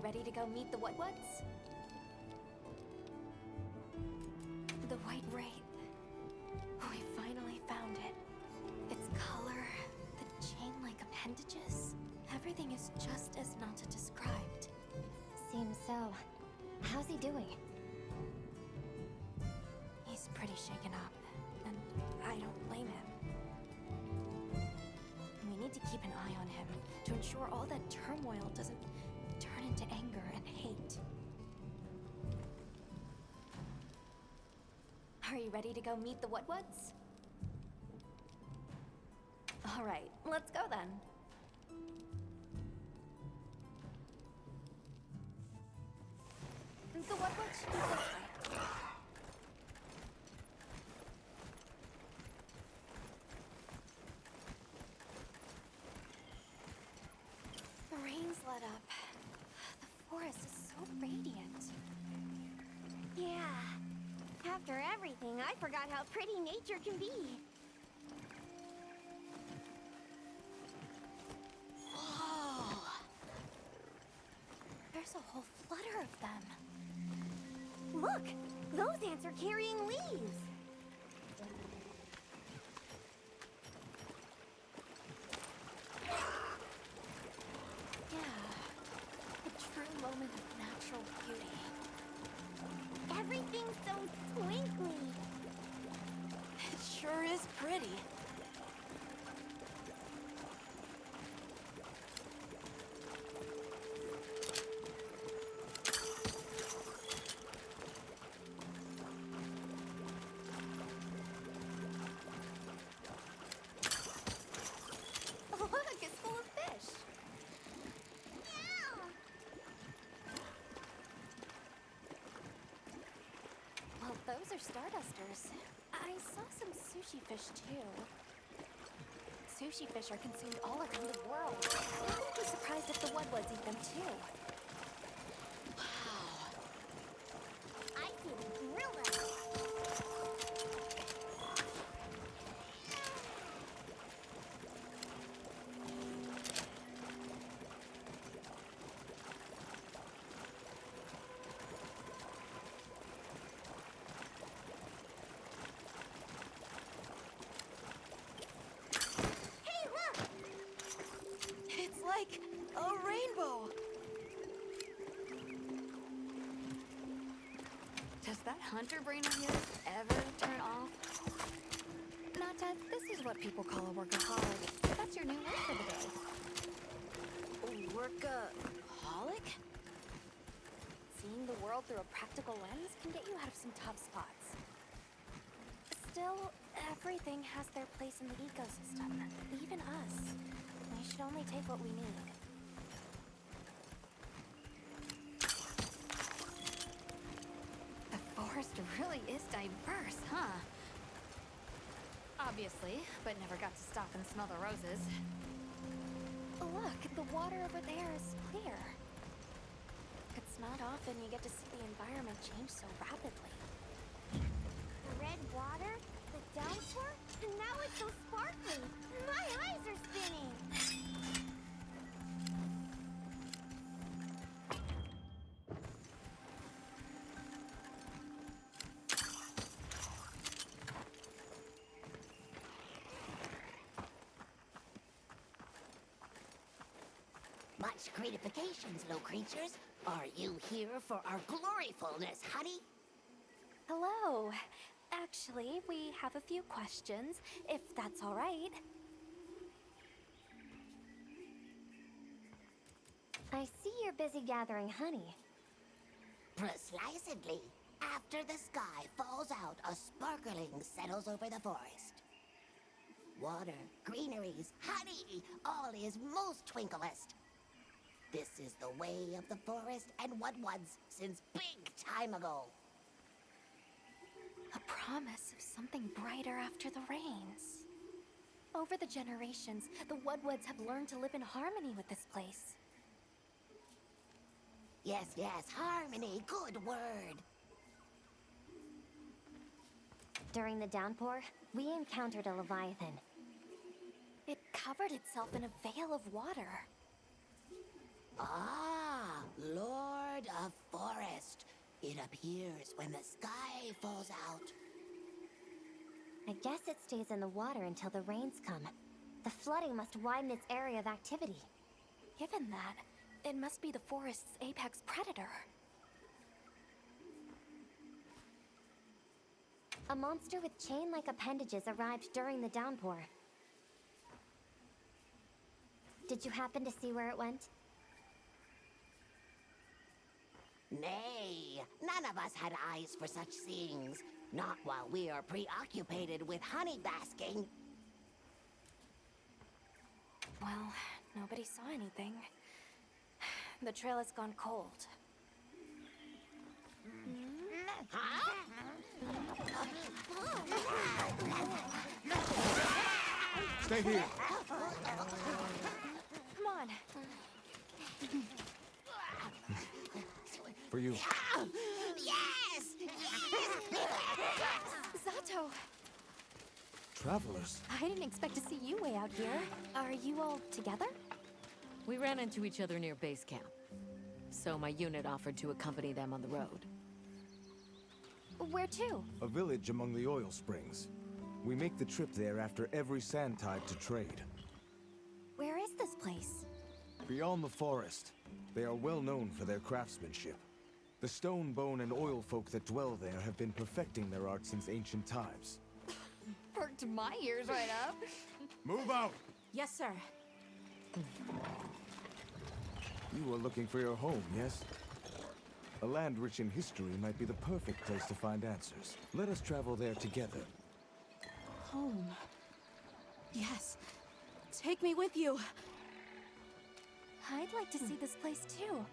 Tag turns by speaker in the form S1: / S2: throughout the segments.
S1: ready to go meet the what's? The white wraith. We finally found it. Its color, the chain-like appendages. Everything is just as Nata described.
S2: Seems so. How's he doing?
S1: He's pretty shaken up, and I don't blame him. We need to keep an eye on him to ensure all that turmoil doesn't turn into anger and hate. Are you ready to go meet the what's? All right, let's go then. The what's should be this way. The rain's let up. The forest is so radiant.
S3: Yeah. After everything, I forgot how pretty nature can be.
S1: Whoa! There's a whole flutter of them.
S3: Look! Those ants are carrying leaves!
S1: Yeah, a true moment of natural beauty.
S3: Everything's so twinkly.
S1: It sure is pretty. Look, it's full of fish.
S3: Yeah.
S1: Well, those are stardusters. I saw some sushi fish too. Sushi fish are consumed all around the world. I wouldn't be surprised if the wudwuds eat them too. Wow.
S3: I can grill them. Hey, look!
S1: It's like a rainbow. Does that hunter brain of yours ever turn off? Nata, this is what people call a workaholic. That's your new word for the day. Workaholic? Seeing the world through a practical lens can get you out of some tough spots. Still, everything has their place in the ecosystem, even us. We should only take what we need. The forest really is diverse, huh? Obviously, but never got to stop and smell the roses. Look, the water over there is clear. It's not often you get to see the environment change so rapidly.
S3: The red water, the downpour, and now it's so sparkly. My eyes are spinning.
S4: Much gratifications, low creatures. Are you here for our gloryfulness, honey?
S1: Hello. Actually, we have a few questions, if that's all right.
S2: I see you're busy gathering honey.
S4: Precisely. After the sky falls out, a sparkling settles over the forest. Water, greeneries, honey, all is most twinklest. This is the way of the forest and wudwuds since big time ago.
S1: A promise of something brighter after the rains. Over the generations, the wudwuds have learned to live in harmony with this place.
S4: Yes, yes, harmony, good word.
S2: During the downpour, we encountered a leviathan.
S1: It covered itself in a veil of water.
S4: Ah, Lord of Forest. It appears when the sky falls out.
S2: I guess it stays in the water until the rains come. The flooding must widen its area of activity.
S1: Given that, it must be the forest's apex predator.
S2: A monster with chain-like appendages arrived during the downpour. Did you happen to see where it went?
S4: Nay, none of us had eyes for such things. Not while we are preoccupied with honey basking.
S1: Well, nobody saw anything. The trail has gone cold.
S5: Stay here.
S1: Come on.
S5: For you.
S4: Yes!
S1: Zato!
S5: Travelers.
S1: I didn't expect to see you way out here. Are you all together?
S6: We ran into each other near base camp. So my unit offered to accompany them on the road.
S1: Where to?
S5: A village among the oil springs. We make the trip there after every sand tide to trade.
S1: Where is this place?
S5: Beyond the forest, they are well known for their craftsmanship. The stone, bone, and oil folk that dwell there have been perfecting their art since ancient times.
S1: Perked my ears right up.
S5: Move out!
S6: Yes, sir.
S5: You are looking for your home, yes? A land rich in history might be the perfect place to find answers. Let us travel there together.
S6: Home. Yes. Take me with you.
S1: I'd like to see this place too.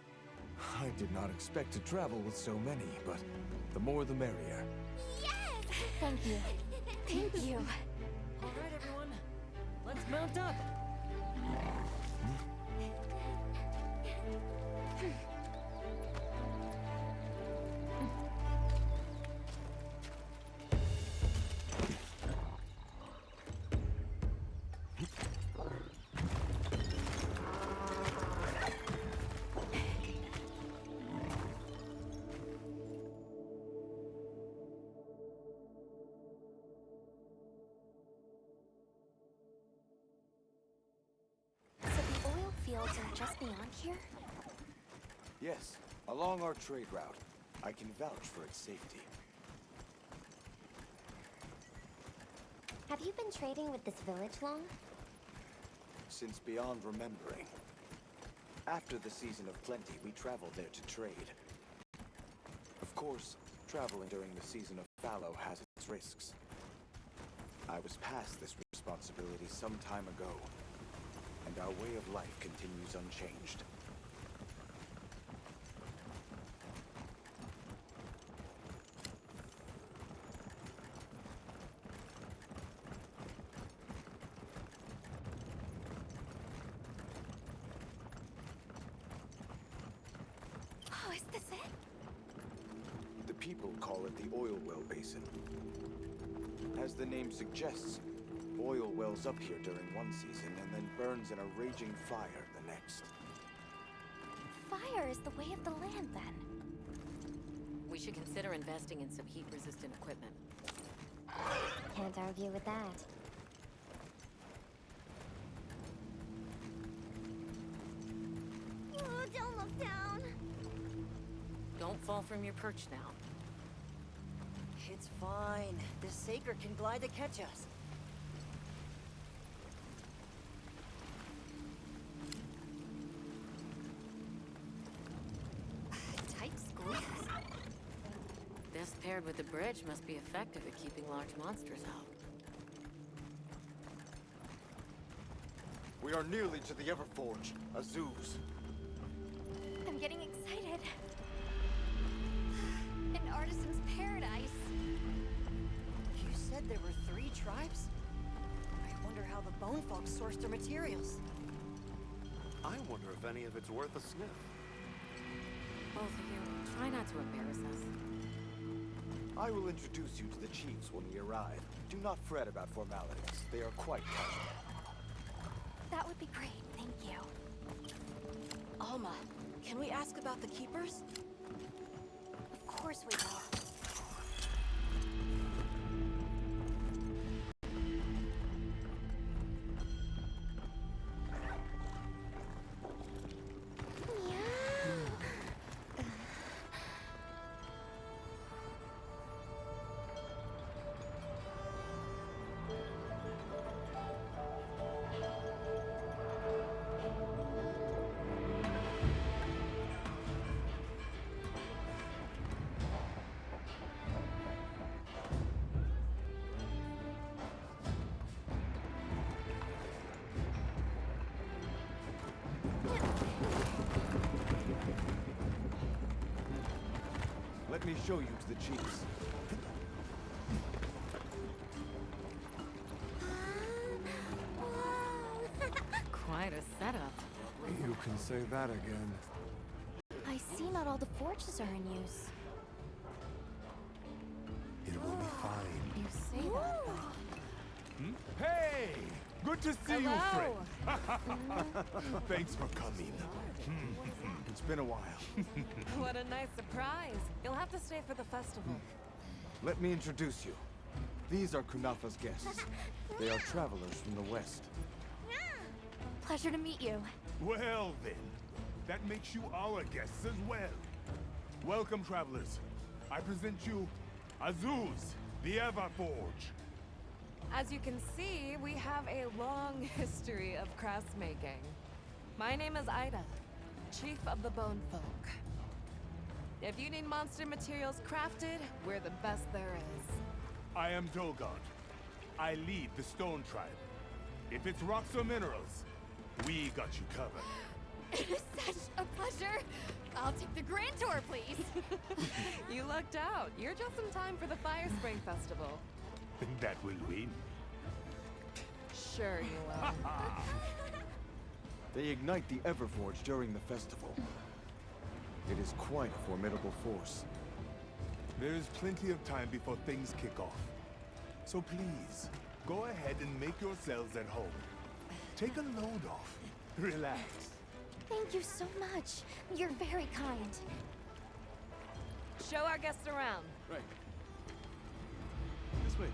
S5: I did not expect to travel with so many, but the more the merrier.
S3: Yes!
S2: Thank you.
S1: Thank you.
S6: All right, everyone. Let's mount up.
S1: So the oil fields are just beyond here?
S5: Yes, along our trade route. I can vouch for its safety.
S2: Have you been trading with this village long?
S5: Since beyond remembering. After the season of plenty, we traveled there to trade. Of course, traveling during the season of fallow has its risks. I was past this responsibility some time ago, and our way of life continues unchanged.
S1: Oh, is this it?
S5: The people call it the oil well basin. As the name suggests, oil wells up here during one season and then burns in a raging fire the next.
S1: Fire is the way of the land, then.
S6: We should consider investing in some heat-resistant equipment.
S2: Can't argue with that.
S3: Oh, don't look down.
S6: Don't fall from your perch now.
S7: It's fine. The Saker can glide to catch us.
S6: Tight squeeze. This paired with the bridge must be effective at keeping large monsters out.
S5: We are nearly to the Everforge, Azuz.
S1: I'm getting excited. An artisan's paradise.
S7: You said there were 3 tribes? I wonder how the bone folk source their materials.
S8: I wonder if any of it's worth a sniff.
S6: Both of you, try not to embarrass us.
S5: I will introduce you to the chiefs when we arrive. Do not fret about formalities. They are quite casual.
S1: That would be great, thank you.
S7: I'll Alma, can we ask about the keepers?
S1: Of course we will.
S5: Let me show you to the chiefs.
S6: Quite a setup.
S8: You can say that again.
S1: I see not all the forges are in use.
S8: It will be fine.
S1: You say that, but...
S8: Hey! Good to see you,
S6: Hello.
S8: friend. Thanks for coming.
S5: It's been a while.
S6: What a nice surprise. You'll have to stay for the festival.
S5: Let me introduce you. These are Kunafa's guests. They are travelers from the west.
S1: Pleasure to meet you.
S9: Well then, that makes you our guests as well. Welcome, travelers. I present you Azuz, the Everforge.
S6: As you can see, we have a long history of craftsmaking. My name is Ida, Chief of the Bone Folk. If you need monster materials crafted, we're the best there is.
S9: I am Dolgard. I lead the Stone Tribe. If it's rocks or minerals, we got you covered.
S1: It is such a pleasure. I'll take the grand tour, please.
S6: You lucked out. You're just in time for the Fire Spring Festival.
S9: That will win.
S6: Sure you will.
S5: They ignite the Everforge during the festival. It is quite a formidable force.
S9: There is plenty of time before things kick off. So please, go ahead and make yourselves at home. Take a load off. Relax.
S1: Thank you so much. You're very kind.
S6: Show our guests around.
S5: Right. This way.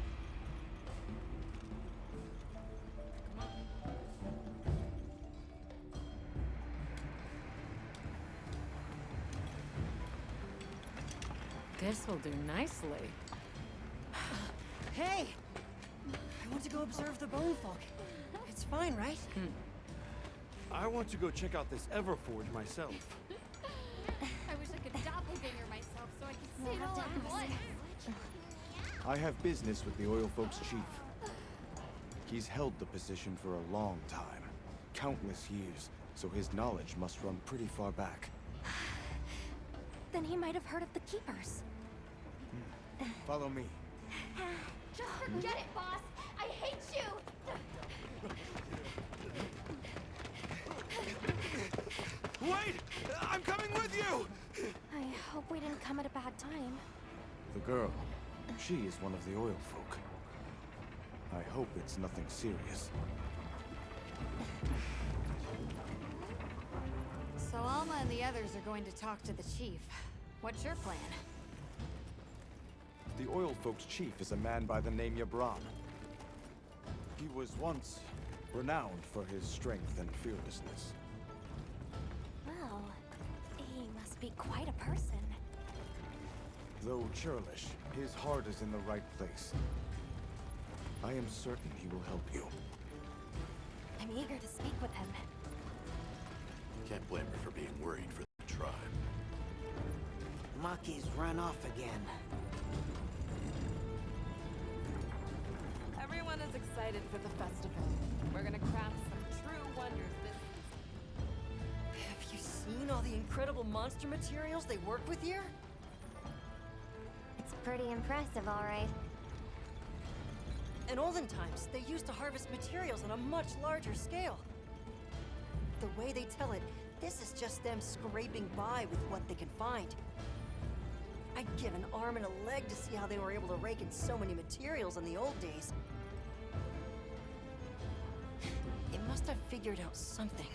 S6: This will do nicely.
S7: Hey! I want to go observe the bone folk. It's fine, right?
S8: I want to go check out this Everforge myself.
S3: I wish I could doppelganger myself so I could see it all at once.
S5: I have business with the Oil Folks' chief. He's held the position for a long time. Countless years, so his knowledge must run pretty far back.
S1: Then he might have heard of the Keepers.
S5: Follow me.
S3: Just forget it, boss. I hate you.
S8: Wait! I'm coming with you!
S1: I hope we didn't come at a bad time.
S5: The girl, she is one of the Oil Folk. I hope it's nothing serious.
S10: So Alma and the others are going to talk to the chief. What's your plan?
S5: The Oil Folks' chief is a man by the name Yabran. He was once renowned for his strength and fearlessness.
S1: Well, he must be quite a person.
S5: Though churlish, his heart is in the right place. I am certain he will help you.
S1: I'm eager to speak with him.
S8: Can't blame her for being worried for the tribe.
S11: Maki's run off again.
S6: Everyone is excited for the festival. We're gonna craft some true wonders this
S7: Have you seen all the incredible monster materials they work with here?
S2: It's pretty impressive, all right.
S7: In olden times, they used to harvest materials on a much larger scale. The way they tell it, this is just them scraping by with what they can find. I'd give an arm and a leg to see how they were able to rake in so many materials in the old days. They must have figured out something.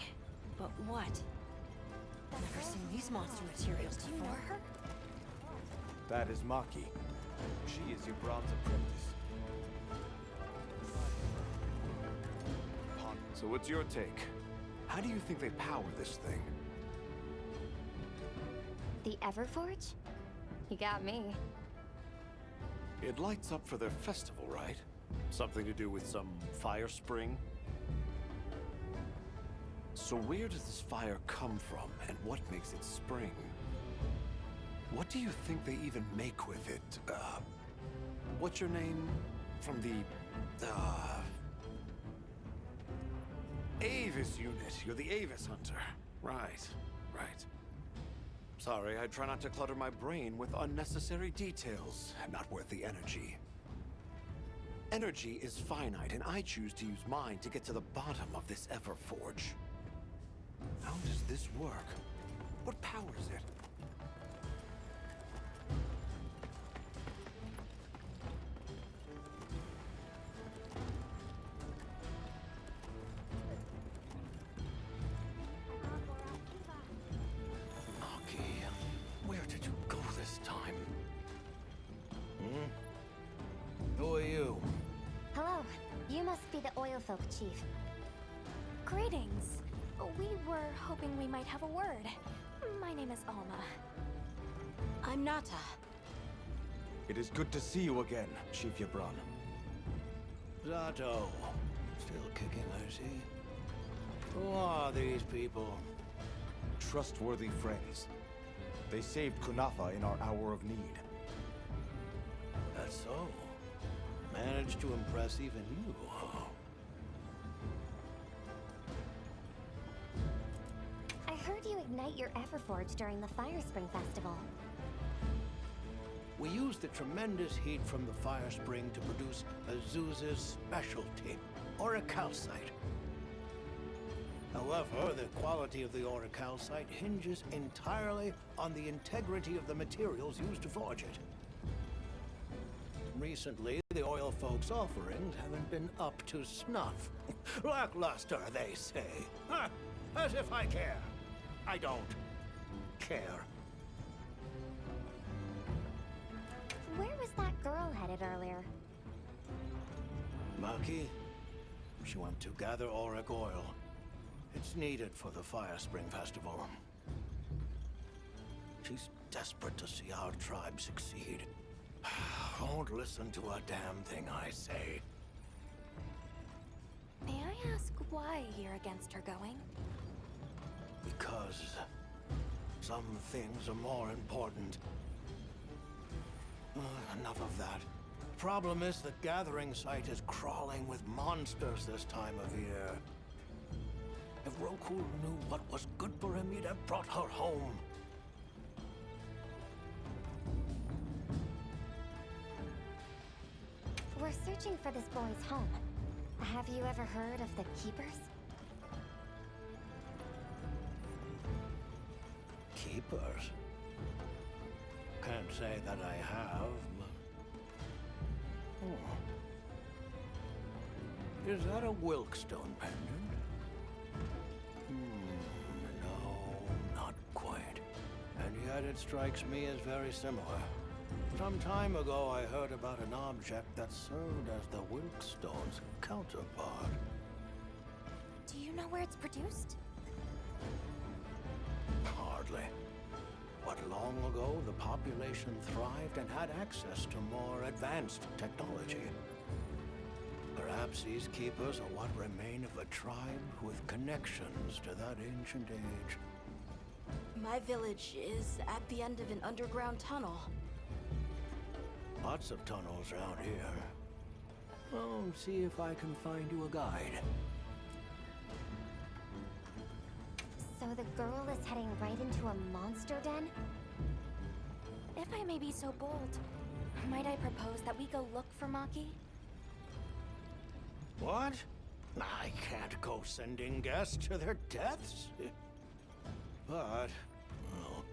S7: But what? Never seen these monster materials
S1: Do you know
S7: before.
S1: her?
S5: That is Maki. She is your bronze apprentice.
S8: So what's your take? How do you think they power this thing?
S2: The Everforge? You got me.
S8: It lights up for their festival, right? Something to do with some fire spring? So where does this fire come from, and what makes it spring? What do you think they even make with it? What's your name? From the, Avis unit. You're the Avis hunter. Right, right. Sorry, I try not to clutter my brain with unnecessary details. Not worth the energy. Energy is finite, and I choose to use mine to get to the bottom of this Everforge. How does this work? What powers it? Maki, where did you go this time? Who are you?
S2: Hello. You must be the oil folk chief.
S1: Greetings. We were hoping we might have a word. My name is Alma.
S6: I'm Nata.
S5: It is good to see you again, Chief Yabron.
S11: Zato. Still kicking, I see. Who are these people?
S5: Trustworthy friends. They saved Kunafa in our hour of need.
S11: That's so. Managed to impress even you, huh?
S2: I heard you ignite your Everforge during the Fire Spring Festival.
S11: We used the tremendous heat from the fire spring to produce Azuz's specialty, auricalcite. However, the quality of the auricalcite hinges entirely on the integrity of the materials used to forge it. Recently, the oil folks' offerings haven't been up to snuff. Lackluster, they say. Huh, as if I care. I don't care.
S2: Where was that girl headed earlier?
S11: Maki? She went to gather auric oil. It's needed for the Fire Spring Festival. She's desperate to see our tribe succeed. Won't listen to a damn thing I say.
S1: May I ask why you're against her going?
S11: Because some things are more important. Enough of that. Problem is the gathering site is crawling with monsters this time of year. If Roku knew what was good for him, he'd have brought her home.
S2: We're searching for this boy's home. Have you ever heard of the Keepers?
S11: Keepers? Can't say that I have, but... Oh. Is that a Wilkstone pendant? No, not quite. And yet it strikes me as very similar. Some time ago I heard about an object that served as the Wilkstone's counterpart.
S1: Do you know where it's produced?
S11: Hardly. But long ago, the population thrived and had access to more advanced technology. Perhaps these keepers are what remain of a tribe with connections to that ancient age.
S6: My village is at the end of an underground tunnel.
S11: Lots of tunnels around here. Well, see if I can find you a guide.
S2: So the girl is heading right into a monster den?
S1: If I may be so bold, might I propose that we go look for Maki?
S11: What? I can't go sending guests to their deaths. But, well,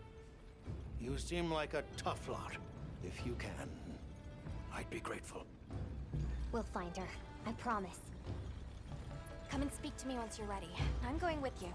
S11: you seem like a tough lot. If you can, I'd be grateful.
S2: We'll find her. I promise.
S1: Come and speak to me once you're ready. I'm going with you.